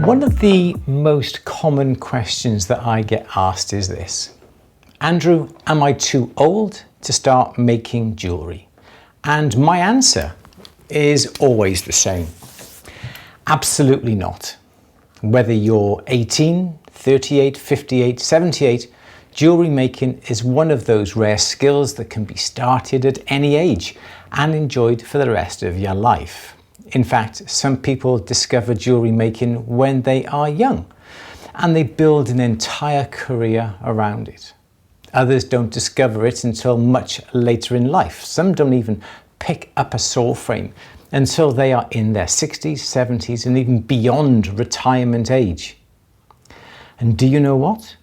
One of the most common questions that I get asked is this: Andrew, am I too old to start making jewellery? And my answer is always the same. Absolutely not. Whether you're 18, 38, 58, 78, jewellery making is one of those rare skills that can be started at any age and enjoyed for the rest of your life. In fact, some people discover jewellery making when they are young and they build an entire career around it. Others don't discover it until much later in life. Some don't even pick up a saw frame until they are in their 60s, 70s and even beyond retirement age. And do you know what?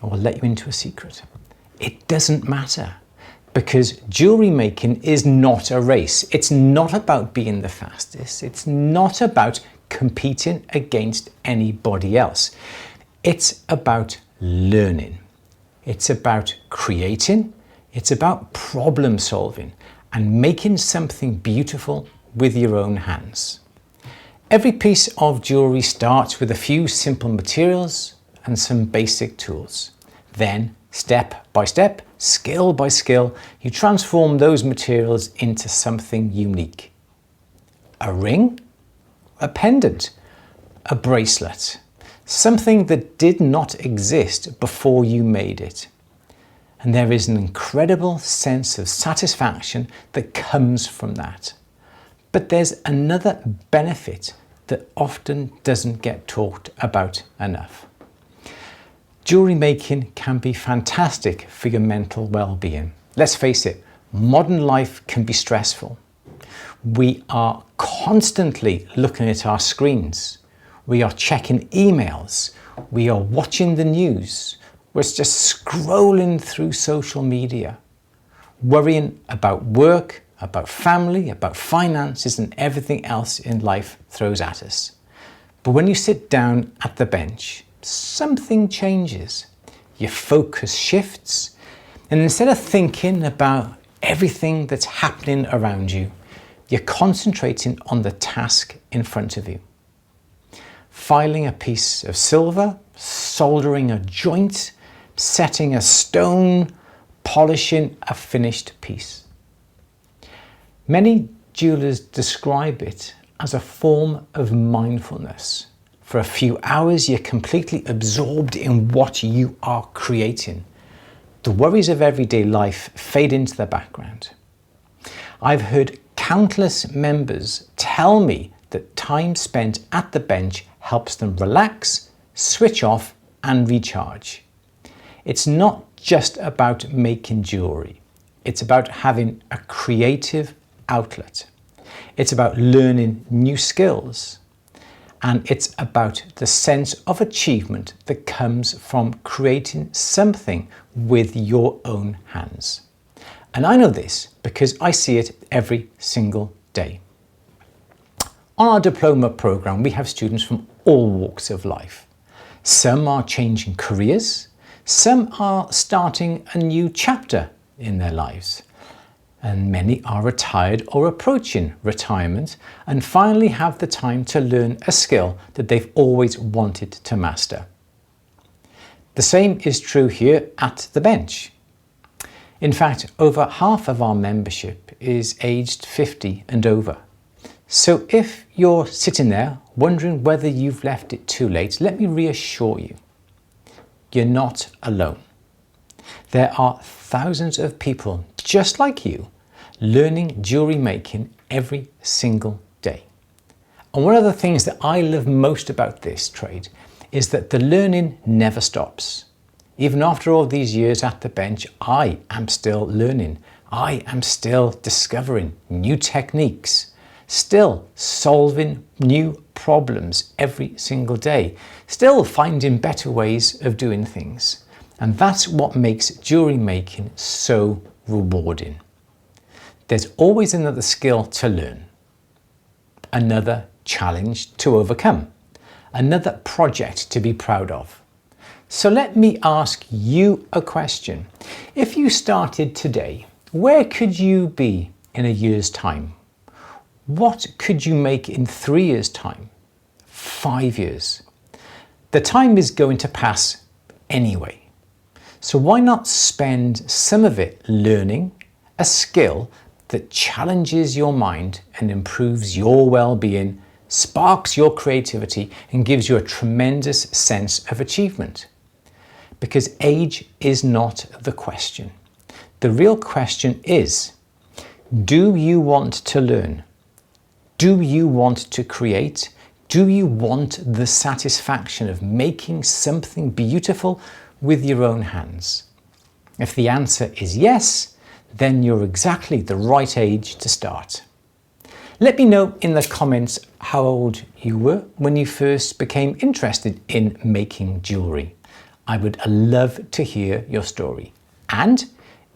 I will let you into a secret. It doesn't matter, because jewellery making is not a race. It's not about being the fastest. It's not about competing against anybody else. It's about learning. It's about creating. It's about problem solving and making something beautiful with your own hands. Every piece of jewellery starts with a few simple materials and some basic tools. Then, step by step, skill by skill, you transform those materials into something unique. A ring, a pendant, a bracelet, something that did not exist before you made it. And there is an incredible sense of satisfaction that comes from that. But there's another benefit that often doesn't get talked about enough. Jewellery making can be fantastic for your mental well-being. Let's face it, modern life can be stressful. We are constantly looking at our screens. We are checking emails. We are watching the news. We're just scrolling through social media, worrying about work, about family, about finances and everything else in life throws at us. But when you sit down at the bench, something changes. Your focus shifts, and instead of thinking about everything that's happening around you, you're concentrating on the task in front of you. Filing a piece of silver, soldering a joint, setting a stone, polishing a finished piece. Many jewelers describe it as a form of mindfulness. For a few hours, you're completely absorbed in what you are creating. The worries of everyday life fade into the background. I've heard countless members tell me that time spent at the bench helps them relax, switch off and recharge. It's not just about making jewellery. It's about having a creative outlet. It's about learning new skills. And it's about the sense of achievement that comes from creating something with your own hands. And I know this because I see it every single day. On our Diploma programme, we have students from all walks of life. Some are changing careers. Some are starting a new chapter in their lives. And many are retired or approaching retirement and finally have the time to learn a skill that they've always wanted to master. The same is true here at the bench. In fact, over half of our membership is aged 50 and over. So if you're sitting there wondering whether you've left it too late, let me reassure you, you're not alone. There are thousands of people just like you learning jewellery making every single day. And one of the things that I love most about this trade is that the learning never stops. Even after all these years at the bench, I am still learning. I am still discovering new techniques, still solving new problems every single day, still finding better ways of doing things. And that's what makes jewellery making so rewarding. There's always another skill to learn, another challenge to overcome, another project to be proud of. So let me ask you a question. If you started today, where could you be in a year's time? What could you make in 3 years' time? 5 years. The time is going to pass anyway. So why not spend some of it learning a skill that challenges your mind and improves your well-being, sparks your creativity, and gives you a tremendous sense of achievement? Because age is not the question. The real question is, do you want to learn? Do you want to create? Do you want the satisfaction of making something beautiful with your own hands? If the answer is yes, then you're exactly the right age to start. Let me know in the comments how old you were when you first became interested in making jewellery. I would love to hear your story. And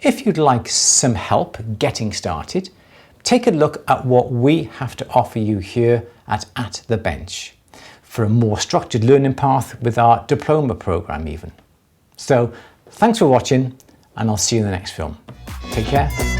if you'd like some help getting started, take a look at what we have to offer you here at the Bench for a more structured learning path with our Diploma programme even. So thanks for watching, and I'll see you in the next film. Take care.